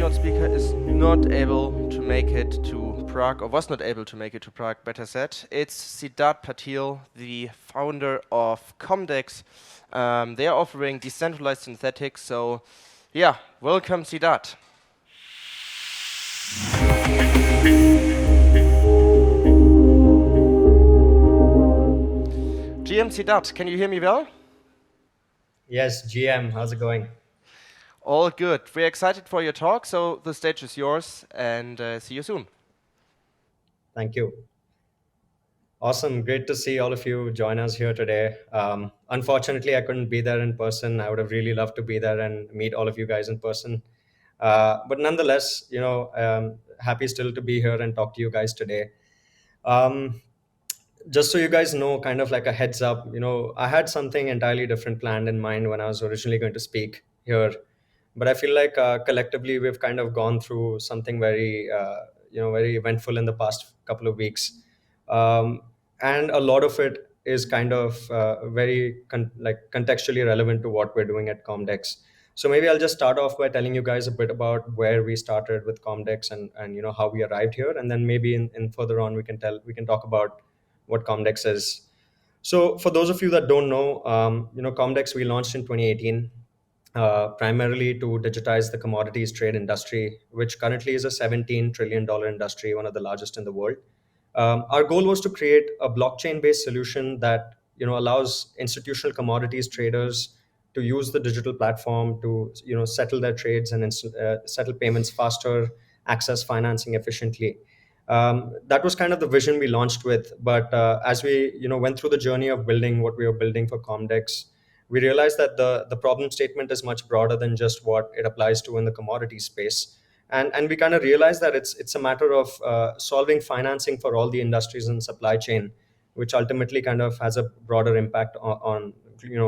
keynote speaker is not able to make it to Prague, or was not able to make it to Prague, better said. It's Siddarth Patil, the founder of Comdex. They are offering decentralized synthetics, so yeah, welcome Siddarth. GM Siddarth, can you hear me well? Yes, GM, how's it going? All good. We're excited for your talk, so the stage is yours, and see you soon. Thank you. Awesome. Great to see all of you join us here today. Unfortunately, I couldn't be there in person. I would have really loved to be there and meet all of you guys in person. But nonetheless, happy still to be here and talk to you guys today. Um, just so you guys know, kind of like a heads up, I had something entirely different planned in mind when I was originally going to speak here. But I feel like collectively we've kind of gone through something very eventful in the past couple of weeks, um, and a lot of it is kind of like contextually relevant to what we're doing at Comdex. So maybe I'll just start off by telling you guys a bit about where we started with Comdex and how we arrived here, and then maybe in further on we can talk about what Comdex is. So for those of you that don't know, Comdex we launched in 2018, primarily to digitize the commodities trade industry, which currently is a $17 trillion industry, one of the largest in the world. Our goal was to create a blockchain-based solution that allows institutional commodities traders to use the digital platform to settle their trades and settle payments faster, access financing efficiently. That was kind of the vision we launched with. But as we went through the journey of building what we were building for Comdex, we realized that the problem statement is much broader than just what it applies to in the commodity space. And we kind of realized that it's a matter of solving financing for all the industries in supply chain, which ultimately kind of has a broader impact on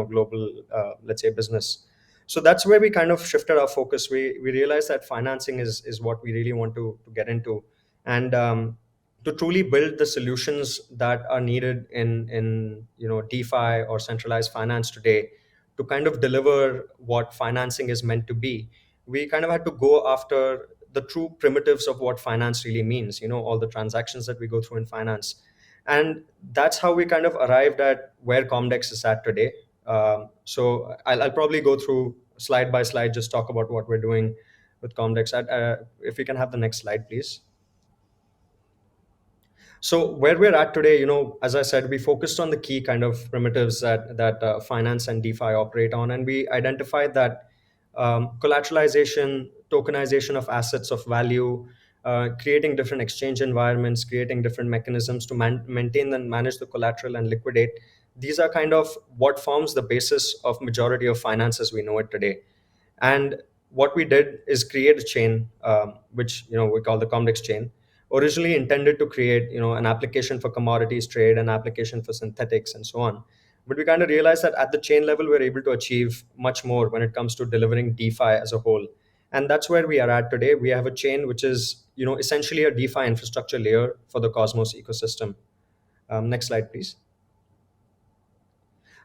global, let's say, business. So that's where we kind of shifted our focus. We realized that financing is what we really want to get into, and to truly build the solutions that are needed in DeFi or centralized finance today, to kind of deliver what financing is meant to be. We kind of had to go after the true primitives of what finance really means. All the transactions that we go through in finance, and that's how we kind of arrived at where Comdex is at today. So I'll probably go through slide by slide, just talk about what we're doing with Comdex. If we can have the next slide, please. So where we're at today, as I said, we focused on the key kind of primitives that finance and DeFi operate on, and we identified that collateralization, tokenization of assets of value, creating different exchange environments, creating different mechanisms to maintain and manage the collateral and liquidate. These are kind of what forms the basis of majority of finance as we know it today. And what we did is create a chain, which we call the Comdex chain, originally intended to create an application for commodities trade, an application for synthetics, and so on. But we kind of realized that at the chain level we're able to achieve much more when it comes to delivering DeFi as a whole. And that's where we are at today. We have a chain which is essentially a DeFi infrastructure layer for the Cosmos ecosystem. Next slide, please.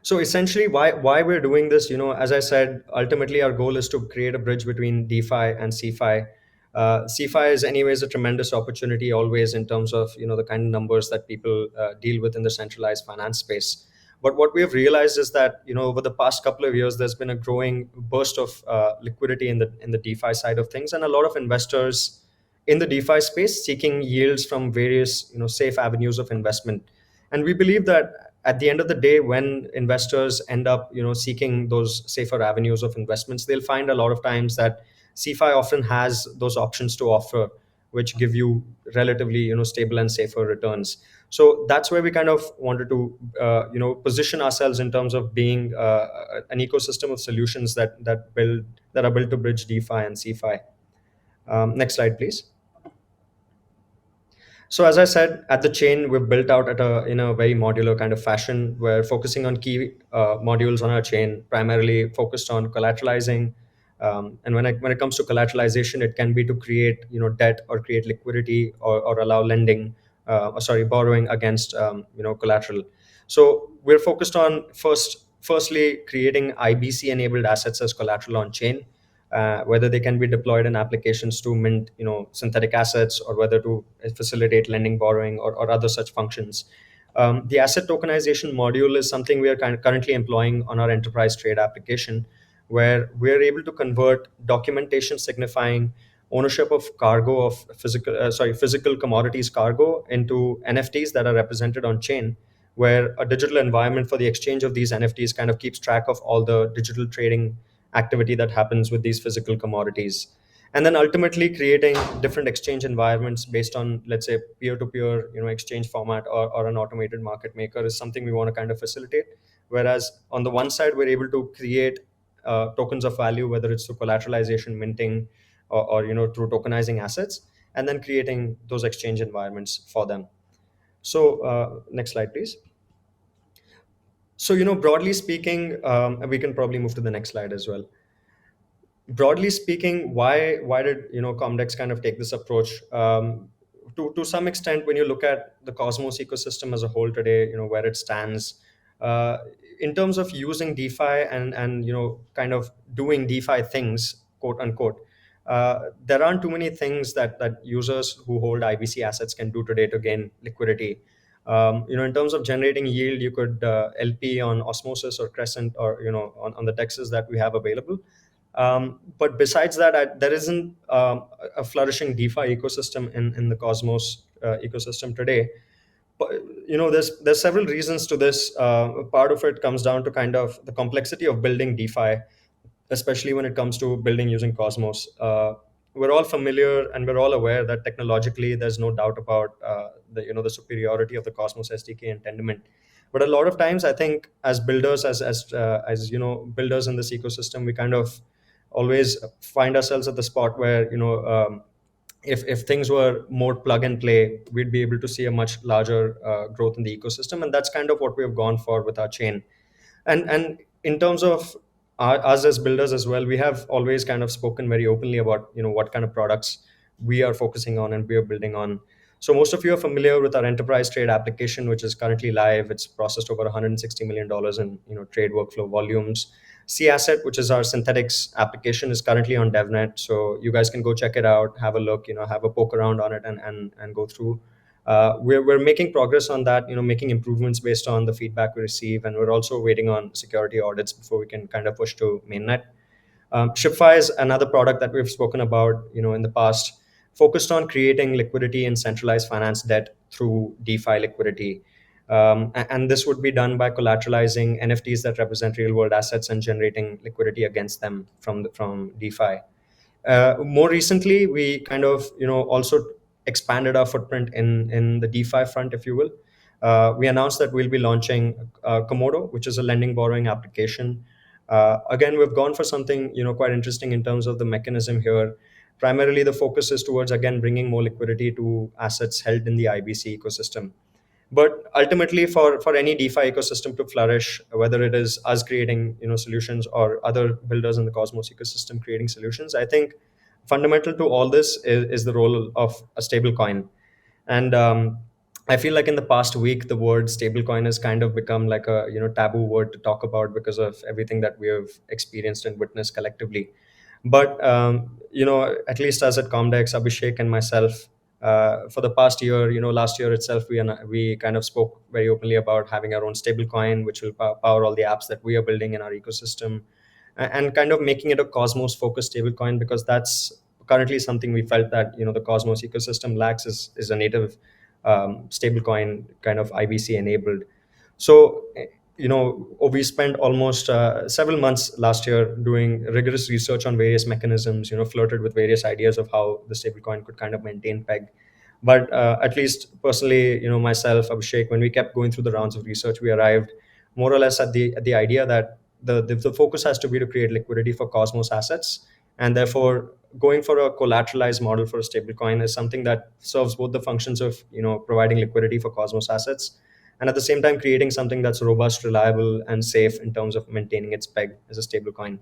So essentially, why we're doing this, as I said, ultimately our goal is to create a bridge between DeFi and CeFi. CeFi is anyways a tremendous opportunity always in terms of the kind of numbers that people deal with in the centralized finance space. But what we have realized is that over the past couple of years, there's been a growing burst of liquidity in the DeFi side of things, and a lot of investors in the DeFi space seeking yields from various safe avenues of investment. And we believe that at the end of the day, when investors end up seeking those safer avenues of investments, they'll find a lot of times that CeFi often has those options to offer, which give you relatively stable and safer returns. So that's where we kind of wanted to position ourselves in terms of being an ecosystem of solutions that are built to bridge DeFi and CeFi. Next slide, please. So as I said, at the chain, we've built out in a very modular kind of fashion. We're focusing on key modules on our chain, primarily focused on collateralizing. And when it comes to collateralization, it can be to create debt or create liquidity, or allow lending, borrowing against collateral. So we're focused on firstly creating IBC enabled assets as collateral on chain. whether they can be deployed in applications to mint, synthetic assets, or whether to facilitate lending, borrowing, or other such functions. The asset tokenization module is something we are currently employing on our enterprise trade application, where we are able to convert documentation signifying ownership of cargo of physical commodities cargo into NFTs that are represented on chain, where a digital environment for the exchange of these NFTs kind of keeps track of all the digital trading activity that happens with these physical commodities. And then ultimately creating different exchange environments based on, let's say, peer-to-peer exchange format, or an automated market maker is something we want to kind of facilitate. Whereas on the one side, we're able to create tokens of value, whether it's through collateralization, minting, or through tokenizing assets, and then creating those exchange environments for them. So next slide, please. So broadly speaking, we can probably move to the next slide as well. Broadly speaking, why did Comdex kind of take this approach? To some extent, when you look at the Cosmos ecosystem as a whole today, where it stands, uh, in terms of using DeFi and kind of doing DeFi things, quote unquote, there aren't too many things that users who hold IBC assets can do today to gain liquidity. In terms of generating yield, you could LP on Osmosis or Crescent, or on the dexes that we have available. But besides that, there isn't a flourishing DeFi ecosystem in the Cosmos ecosystem today. But there's several reasons to this. Part of it comes down to kind of the complexity of building DeFi, especially when it comes to building using Cosmos. We're all familiar and we're all aware that technologically there's no doubt about the superiority of the Cosmos SDK and Tendermint. But a lot of times, I think as builders, as builders in this ecosystem, we kind of always find ourselves at the spot where if things were more plug and play, we'd be able to see a much larger growth in the ecosystem, and that's kind of what we have gone for with our chain. And in terms of us as builders as well, we have always kind of spoken very openly about what kind of products we are focusing on and we are building on. So most of you are familiar with our enterprise trade application, which is currently live. It's processed over $160 million in trade workflow volumes. C Asset, which is our synthetics application, is currently on DevNet, so you guys can go check it out, have a look, have a poke around on it, and go through. We're making progress on that, making improvements based on the feedback we receive, and we're also waiting on security audits before we can kind of push to mainnet. ShipFi is another product that we've spoken about, in the past, focused on creating liquidity in centralized finance debt through DeFi liquidity. And this would be done by collateralizing NFTs that represent real-world assets and generating liquidity against them from DeFi. More recently, we kind of also expanded our footprint in the DeFi front, if you will. We announced that we'll be launching Komodo, which is a lending borrowing application. Again, we've gone for something quite interesting in terms of the mechanism here. Primarily, the focus is towards, again, bringing more liquidity to assets held in the IBC ecosystem. But ultimately, for any DeFi ecosystem to flourish, whether it is us creating solutions or other builders in the Cosmos ecosystem creating solutions, I think fundamental to all this is the role of a stable coin. And I feel like in the past week, the word stablecoin has kind of become like a taboo word to talk about because of everything that we have experienced and witnessed collectively. But at least as at Comdex, Abhishek and myself, for the past year, last year itself, we kind of spoke very openly about having our own stablecoin, which will power all the apps that we are building in our ecosystem, and kind of making it a Cosmos focused stablecoin, because that's currently something we felt that the Cosmos ecosystem lacks is a native stablecoin kind of IBC enabled. So we spent almost several months last year doing rigorous research on various mechanisms, flirted with various ideas of how the stablecoin could kind of maintain peg. But at least personally, myself, Abhishek, when we kept going through the rounds of research, we arrived more or less at the idea that the focus has to be to create liquidity for Cosmos assets, and therefore going for a collateralized model for a stablecoin is something that serves both the functions of providing liquidity for Cosmos assets, and at the same time creating something that's robust, reliable, and safe in terms of maintaining its peg as a stablecoin.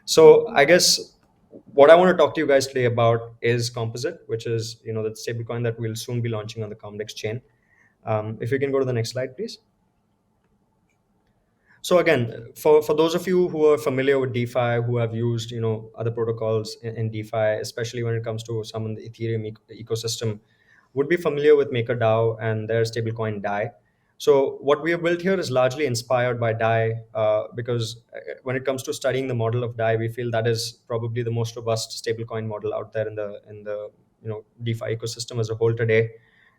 So I guess what I want to talk to you guys today about is Composite, which is the stablecoin that we'll soon be launching on the Comdex chain. If you can go to the next slide, please. So again, for those of you who are familiar with DeFi, who have used other protocols in DeFi, especially when it comes to some in the Ethereum ecosystem, would be familiar with MakerDAO and their stablecoin DAI. So what we have built here is largely inspired by DAI, because when it comes to studying the model of DAI, we feel that is probably the most robust stablecoin model out there in the DeFi ecosystem as a whole today.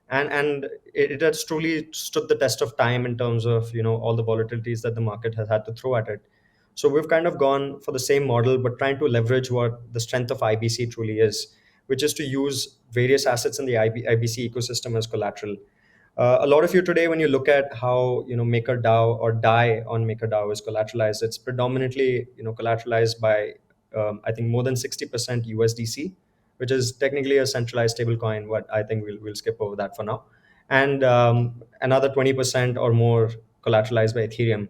And it has truly stood the test of time in terms of all the volatilities that the market has had to throw at it. So we've kind of gone for the same model, but trying to leverage what the strength of IBC truly is, which is to use various assets in the IBC ecosystem as collateral. A lot of you today, when you look at how MakerDAO or DAI on MakerDAO is collateralized, it's predominantly collateralized by I think more than 60% USDC, which is technically a centralized stablecoin. But I think we'll skip over that for now, and another 20% or more collateralized by Ethereum.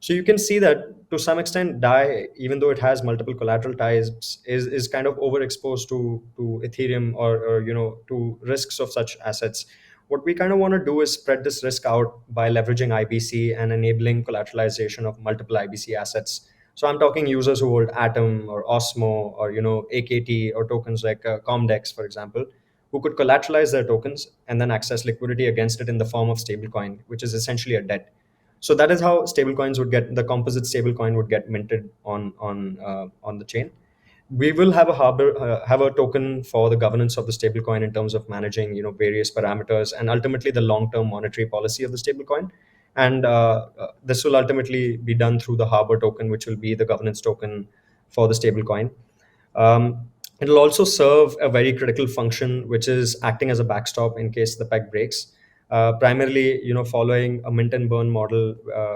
So you can see that to some extent, DAI, even though it has multiple collateral types, is kind of overexposed to Ethereum or to risks of such assets. What we kind of want to do is spread this risk out by leveraging IBC and enabling collateralization of multiple IBC assets. So I'm talking users who hold Atom or Osmo or AKT or tokens like Comdex, for example, who could collateralize their tokens and then access liquidity against it in the form of stablecoin, which is essentially a debt. So that is how stablecoins would get the composite stablecoin would get minted on the chain. We will have a have a token for the governance of the stablecoin in terms of managing various parameters and ultimately the long term monetary policy of the stablecoin. And this will ultimately be done through the Harbor token, which will be the governance token for the stablecoin. It'll also serve a very critical function, which is acting as a backstop in case the peg breaks. Primarily, following a mint and burn model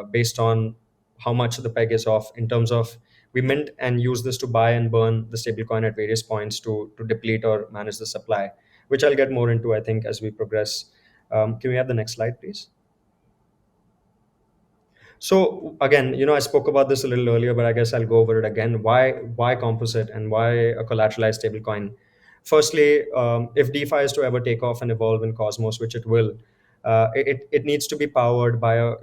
based on how much the peg is off in terms of we mint and use this to buy and burn the stablecoin at various points to deplete or manage the supply, which I'll get more into, I think, as we progress. Can we have the next slide, please? So again, I spoke about this a little earlier, but I guess I'll go over it again. Why composite and why a collateralized stablecoin? Firstly, if DeFi is to ever take off and evolve in Cosmos, which it will, it needs to be powered by a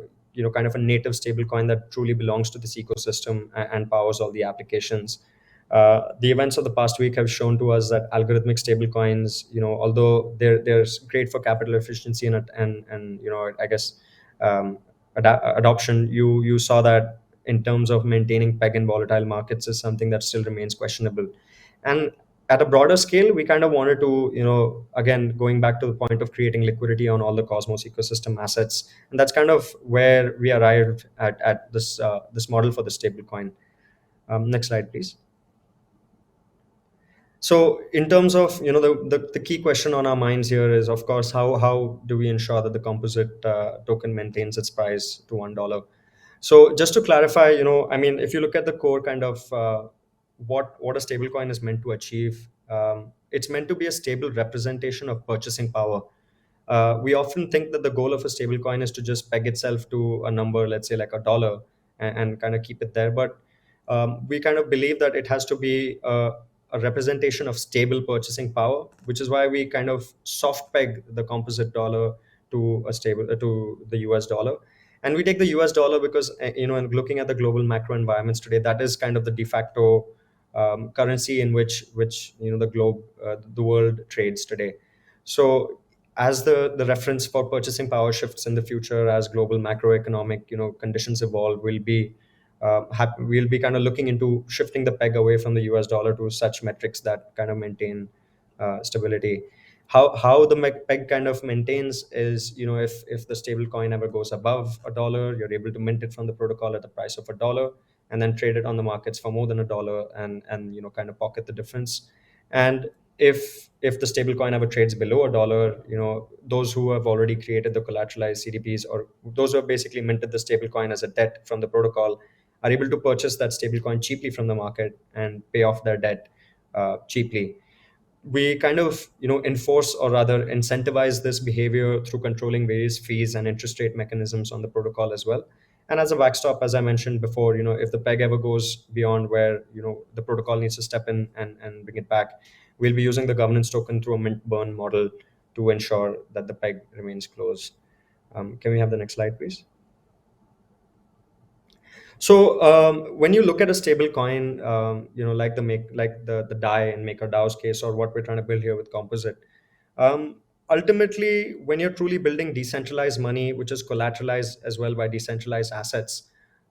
kind of a native stablecoin that truly belongs to this ecosystem and powers all the applications. The events of the past week have shown to us that algorithmic stablecoins, although they're great for capital efficiency and I guess um, adoption, you saw that in terms of maintaining peg in volatile markets is something that still remains questionable. And at a broader scale, we kind of wanted to, again, going back to the point of creating liquidity on all the Cosmos ecosystem assets, and that's kind of where we arrived at this model for the stablecoin. Next slide, please. So in terms of the key question on our minds here is, of course, how do we ensure that the composite token maintains its price to $1? So just to clarify, I mean, if you look at the core kind of what a stablecoin is meant to achieve, it's meant to be a stable representation of purchasing power. We often think that the goal of a stablecoin is to just peg itself to a number, let's say like a dollar, and kind of keep it there. But we kind of believe that it has to be a representation of stable purchasing power, which is why we kind of soft peg the composite dollar to a stable to the US dollar. And we take the US dollar because and looking at the global macro environments today, that is kind of the de facto currency in which the world trades today. So as the reference for purchasing power shifts in the future, as global macroeconomic conditions evolve, we'll be kind of looking into shifting the peg away from the US dollar to such metrics that kind of maintain stability. How the peg kind of maintains is, if the stable coin ever goes above a dollar, you're able to mint it from the protocol at the price of a dollar and then trade it on the markets for more than a dollar and kind of pocket the difference. And if the stable coin ever trades below a dollar, those who have already created the collateralized CDPs, or those who have basically minted the stable coin as a debt from the protocol, are able to purchase that stablecoin cheaply from the market and pay off their debt cheaply. We kind of enforce, or rather incentivize, this behavior through controlling various fees and interest rate mechanisms on the protocol as well. And as a backstop, as I mentioned before, if the peg ever goes beyond where the protocol needs to step in and bring it back, we'll be using the governance token through a mint burn model to ensure that the peg remains closed. Can we have the next slide, please? So when you look at a stable coin, like the DAI and MakerDAO's case, or what we're trying to build here with Composite, um, ultimately, when you're truly building decentralized money, which is collateralized as well by decentralized assets,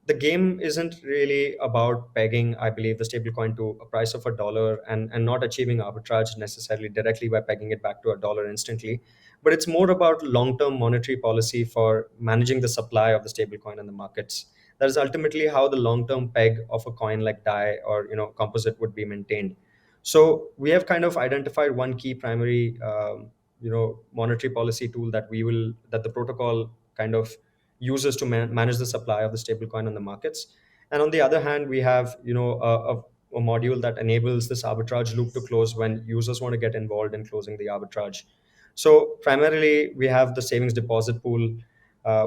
the game isn't really about pegging, I believe, the stablecoin to a price of a dollar, and not achieving arbitrage necessarily directly by pegging it back to a dollar instantly. But it's more about long-term monetary policy for managing the supply of the stablecoin in the markets. That is ultimately how the long-term peg of a coin like DAI or Composite would be maintained. So we have kind of identified one key primary, monetary policy tool that the protocol kind of uses to manage the supply of the stablecoin on the markets. And on the other hand, we have a module that enables this arbitrage loop to close when users want to get involved in closing the arbitrage. So primarily, we have the savings deposit pool,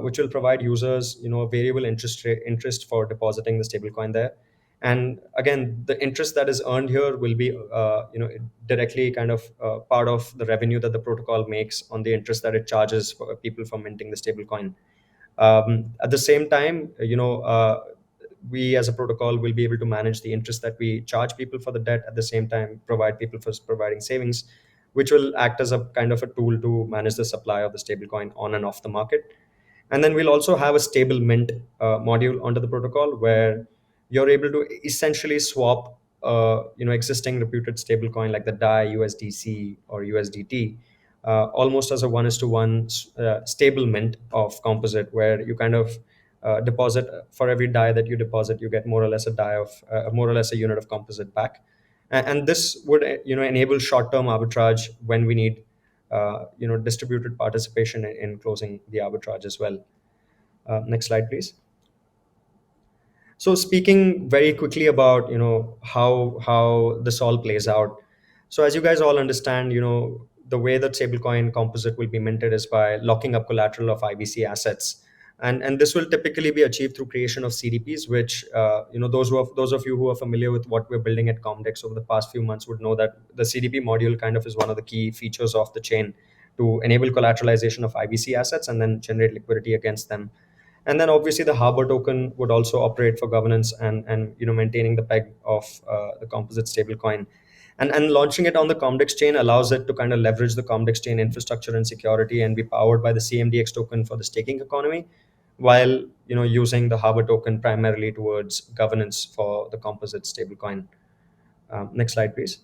which will provide users, a variable interest for depositing the stablecoin there. And again, the interest that is earned here will be, directly kind of part of the revenue that the protocol makes on the interest that it charges for people for minting the stablecoin. At the same time, we as a protocol will be able to manage the interest that we charge people for the debt, at the same time provide people for providing savings, which will act as a kind of a tool to manage the supply of the stablecoin on and off the market. And then we'll also have a stable mint module onto the protocol, where you're able to essentially swap existing reputed stablecoin like the DAI, USDC, or USDT, almost as a one is to one stable mint of Composite, where you kind of deposit for every DAI that you deposit, you get more or less a DAI of more or less a unit of Composite back. And this would enable short term arbitrage when we need distributed participation in closing the arbitrage as well. Next slide, please. So speaking very quickly about how this all plays out. So as you guys all understand, the way that stablecoin Composite will be minted is by locking up collateral of IBC assets, and this will typically be achieved through creation of CDPs, which those of you who are familiar with what we're building at Comdex over the past few months would know that the CDP module kind of is one of the key features of the chain to enable collateralization of IBC assets and then generate liquidity against them. And then obviously the Harbor token would also operate for governance and maintaining the peg of the Composite stablecoin. And launching it on the Comdex chain allows it to kind of leverage the Comdex chain infrastructure and security and be powered by the CMDX token for the staking economy, while using the Harbor token primarily towards governance for the Composite stablecoin. Next slide, please.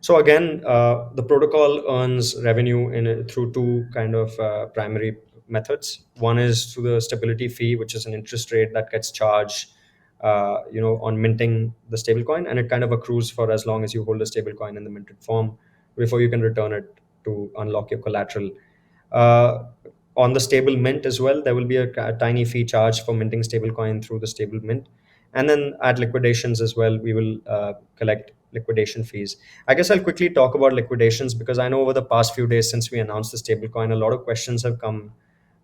So again, the protocol earns revenue through two kind of primary methods. One is through the stability fee, which is an interest rate that gets charged, on minting the stablecoin, and it kind of accrues for as long as you hold a stablecoin in the minted form before you can return it to unlock your collateral. Uh, on the stable mint as well, there will be a tiny fee charge for minting stablecoin through the stable mint. And then at liquidations as well, we will collect liquidation fees. I guess I'll quickly talk about liquidations, because I know over the past few days since we announced the stablecoin, a lot of questions have come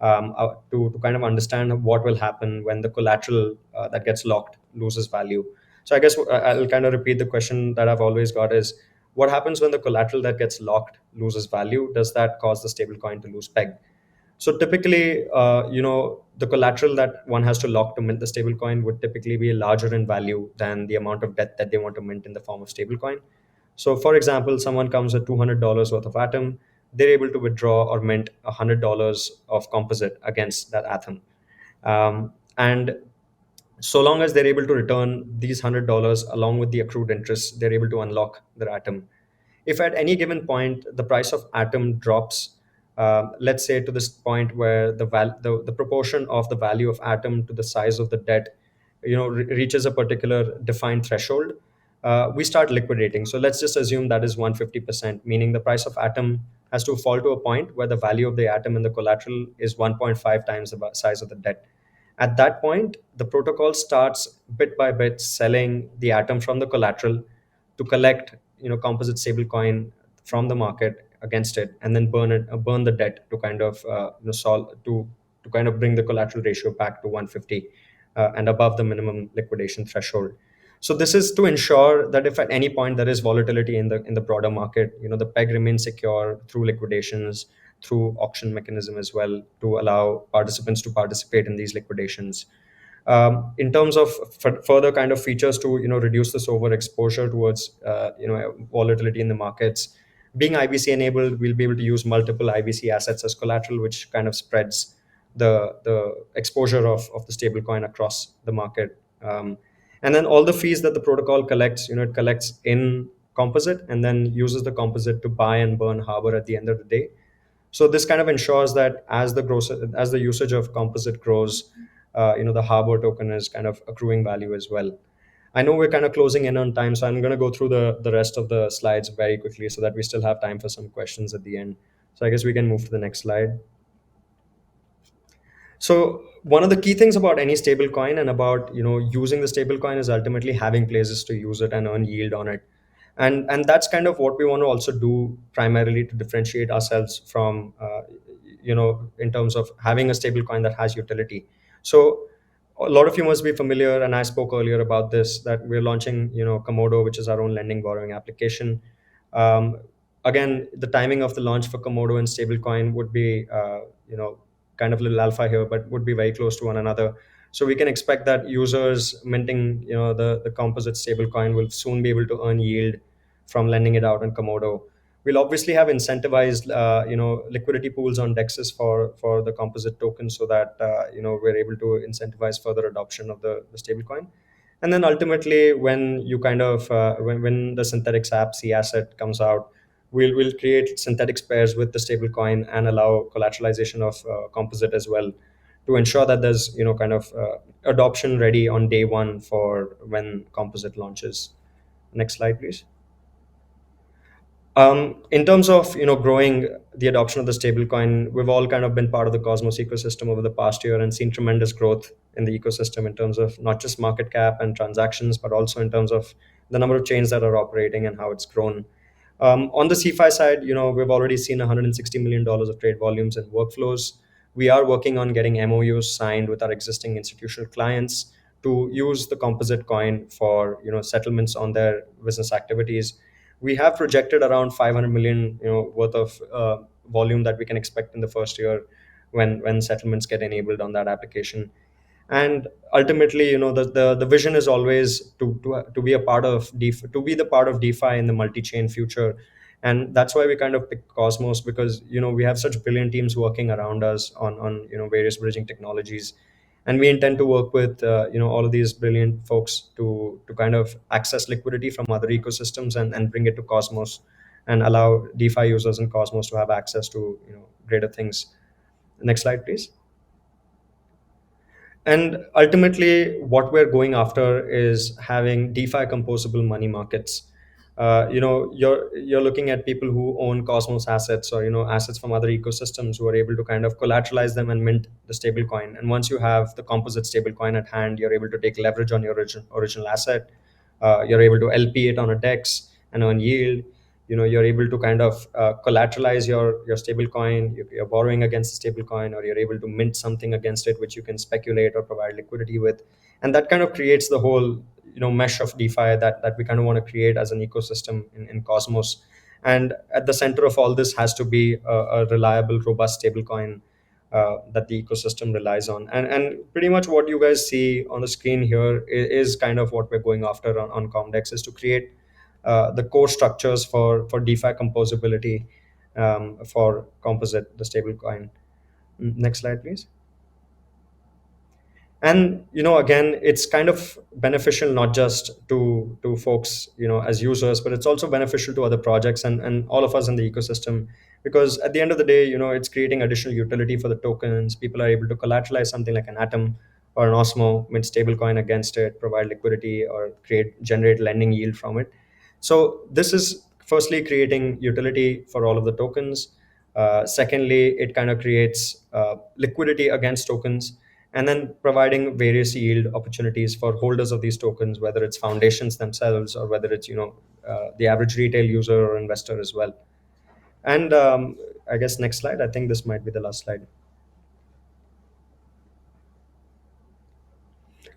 to kind of understand what will happen when the collateral that gets locked loses value. So I guess I'll kind of repeat the question that I've always got is, what happens when the collateral that gets locked loses value? Does that cause the stablecoin to lose peg? So typically, the collateral that one has to lock to mint the stablecoin would typically be larger in value than the amount of debt that they want to mint in the form of stablecoin. So, for example, someone comes with $200 worth of Atom, they're able to withdraw or mint $100 of Composite against that Atom. And so long as they're able to return these $100 along with the accrued interest, they're able to unlock their Atom. If at any given point the price of Atom drops, let's say to this point where the proportion of the value of Atom to the size of the debt reaches a particular defined threshold, we start liquidating. So let's just assume that is 150%, meaning the price of Atom has to fall to a point where the value of the Atom in the collateral is 1.5 times the size of the debt. At that point, the protocol starts bit by bit selling the Atom from the collateral to collect Composite stablecoin from the market against it, and then burn the debt to kind of solve to kind of bring the collateral ratio back to 150 and above the minimum liquidation threshold. So this is to ensure that if at any point there is volatility in the broader market, the peg remains secure through liquidations, through auction mechanism as well, to allow participants to participate in these liquidations. In terms of further kind of features to reduce this overexposure towards volatility in the markets, being IBC enabled, we'll be able to use multiple IBC assets as collateral, which kind of spreads the exposure of the stablecoin across the market. And then all the fees that the protocol collects, it collects in composite and then uses the composite to buy and burn Harbor at the end of the day. So this kind of ensures that as the usage of composite grows, the Harbor token is kind of accruing value as well. I know we're kind of closing in on time, so I'm going to go through the rest of the slides very quickly so that we still have time for some questions at the end. So I guess we can move to the next slide. So one of the key things about any stable coin and about using the stable coin is ultimately having places to use it and earn yield on it. And that's kind of what we want to also do primarily to differentiate ourselves from in terms of having a stable coin that has utility. So a lot of you must be familiar, and I spoke earlier about this, that we're launching Komodo, which is our own lending borrowing application. um, Again, the timing of the launch for Komodo and stablecoin would be kind of little alpha here, but would be very close to one another. So we can expect that users minting the composite stablecoin will soon be able to earn yield from lending it out on Komodo. We'll obviously have incentivized liquidity pools on dexes for the composite token, so that we're able to incentivize further adoption of the stablecoin. And then ultimately, when you kind of when the synthetics app C asset comes out, we'll create synthetics pairs with the stablecoin and allow collateralization of composite as well, to ensure that there's kind of adoption ready on day one for when composite launches. Next slide, please. In terms of growing the adoption of the stablecoin, we've all kind of been part of the Cosmos ecosystem over the past year and seen tremendous growth in the ecosystem in terms of not just market cap and transactions, but also in terms of the number of chains that are operating and how it's grown. On the CFI side, we've already seen $160 million of trade volumes and workflows. We are working on getting MOUs signed with our existing institutional clients to use the composite coin for settlements on their business activities. We have projected around 500 million worth of volume that we can expect in the first year when settlements get enabled on that application. And ultimately, the vision is always to be a part of DeFi, to be the part of DeFi in the multi-chain future. And that's why we kind of pick Cosmos, because we have such brilliant teams working around us on various bridging technologies, and we intend to work with all of these brilliant folks to kind of access liquidity from other ecosystems and bring it to Cosmos, and allow DeFi users in Cosmos to have access to greater things. Next slide, please. And ultimately, what we're going after is having DeFi composable money markets. You're looking at people who own Cosmos assets, or assets from other ecosystems, who are able to kind of collateralize them and mint the stable coin. And once you have the composite stable coin at hand, you're able to take leverage on your original asset. You're able to LP it on a DEX and earn yield. You're able to kind of collateralize your stable coin. You're borrowing against the stable coin, or you're able to mint something against it, which you can speculate or provide liquidity with. And that kind of creates the whole mesh of DeFi that we kind of want to create as an ecosystem in Cosmos. And at the center of all this has to be a reliable, robust stablecoin that the ecosystem relies on. And pretty much what you guys see on the screen here is kind of what we're going after on Comdex, is to create the core structures for DeFi composability for composite, the stablecoin. Next slide, please. And again, it's kind of beneficial not just to folks as users, but it's also beneficial to other projects and all of us in the ecosystem, because at the end of the day, it's creating additional utility for the tokens. People are able to collateralize something like an Atom or an Osmo, mint stablecoin against it, provide liquidity, or generate lending yield from it. So this is firstly creating utility for all of the tokens. Secondly, it kind of creates liquidity against tokens, and then providing various yield opportunities for holders of these tokens, whether it's foundations themselves, or whether it's the average retail user or investor as well. And I guess next slide. I think this might be the last slide.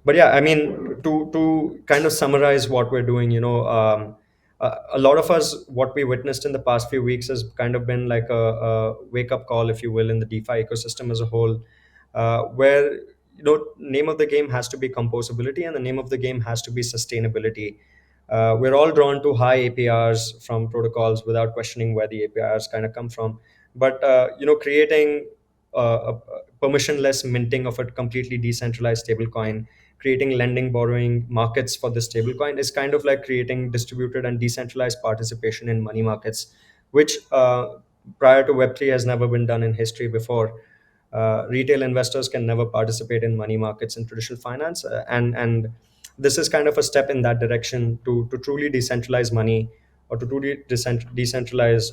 But yeah, I mean, to kind of summarize what we're doing, a lot of us, what we witnessed in the past few weeks has kind of been like a wake up call, if you will, in the DeFi ecosystem as a whole, where name of the game has to be composability, and the name of the game has to be sustainability. We're all drawn to high APRs from protocols without questioning where the APRs kind of come from. But creating a permissionless minting of a completely decentralized stablecoin, creating lending, borrowing markets for this stablecoin is kind of like creating distributed and decentralized participation in money markets, which prior to Web3 has never been done in history before. Retail investors can never participate in money markets in traditional finance, and this is kind of a step in that direction to truly decentralize money, or to truly decentralize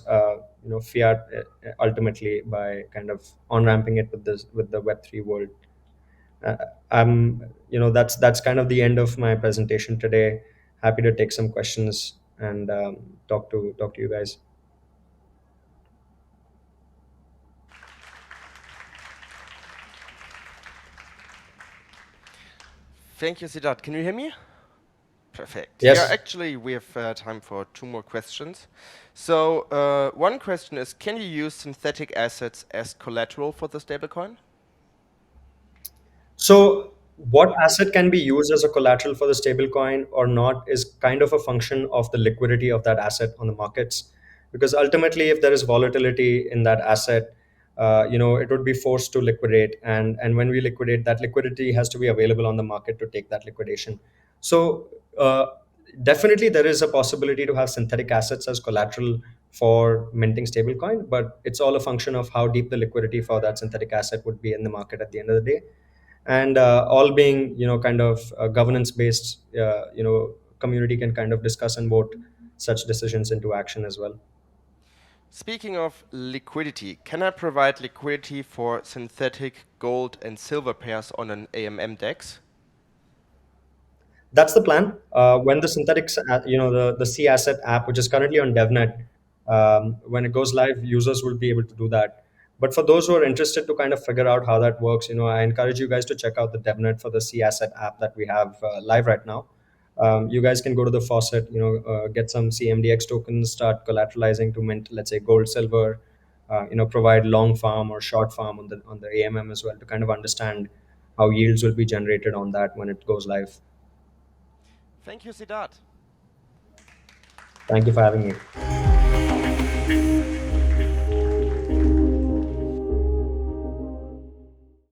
fiat, ultimately, by kind of on ramping it with the Web3 world. uh, that's kind of the end of my presentation today. Happy to take some questions and talk to you guys. Thank you, Siddarth. Can you hear me? Perfect. Yeah, Yes. actually, we have time for 2 more questions. So, one question is, can you use synthetic assets as collateral for the stablecoin? So, what asset can be used as a collateral for the stablecoin or not is kind of a function of the liquidity of that asset on the markets. Because ultimately, if there is volatility in that asset, it would be forced to liquidate, and when we liquidate, that liquidity has to be available on the market to take that liquidation. So, definitely, there is a possibility to have synthetic assets as collateral for minting stablecoin, but it's all a function of how deep the liquidity for that synthetic asset would be in the market at the end of the day, and all being kind of governance based, community can kind of discuss and vote such decisions into action as well. Speaking of liquidity, can I provide liquidity for synthetic gold and silver pairs on an AMM DEX? That's the plan. When the synthetics, the C asset app, which is currently on DevNet, when it goes live, users will be able to do that. But for those who are interested to kind of figure out how that works, I encourage you guys to check out the DevNet for the C asset app that we have live right now. You guys can go to the faucet, get some CMDX tokens, start collateralizing to mint, let's say, gold, silver, provide long farm or short farm on the AMM as well, to kind of understand how yields will be generated on that when it goes live. Thank you, Siddarth. Thank you for having me.